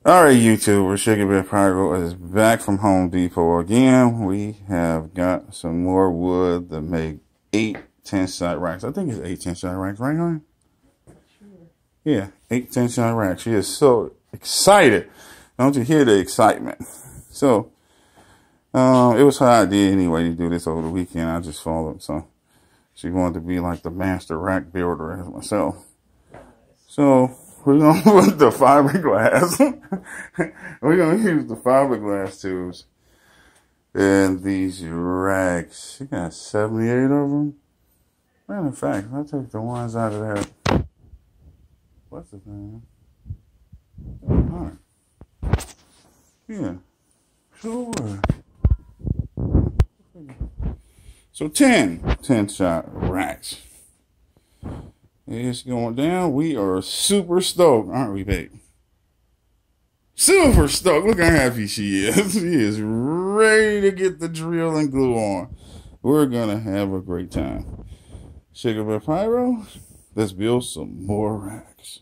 All right, YouTubers, Sugar Bear Pyro is back from Home Depot again. We have got some more wood to make 8 10-shot racks. I think it's 8 10-shot racks, right, honey? Sure. Yeah, 8 10-shot racks. She is so excited. Don't you hear the excitement? So, it was her idea anyway to do this over the weekend. I just followed. So, she wanted to be like the master rack builder as myself. So, we're going to put the fiberglass. We're going to use the fiberglass tubes in these racks. She got 78 of them. Matter of fact, if I take the ones out of that, what's his name? All right. Yeah, sure. So 10-shot racks. It's going down. We are super stoked, aren't we, babe? Super stoked. Look how happy she is. She is ready to get the drill and glue on. We're going to have a great time. Sugar Bear Pyro, let's build some more racks.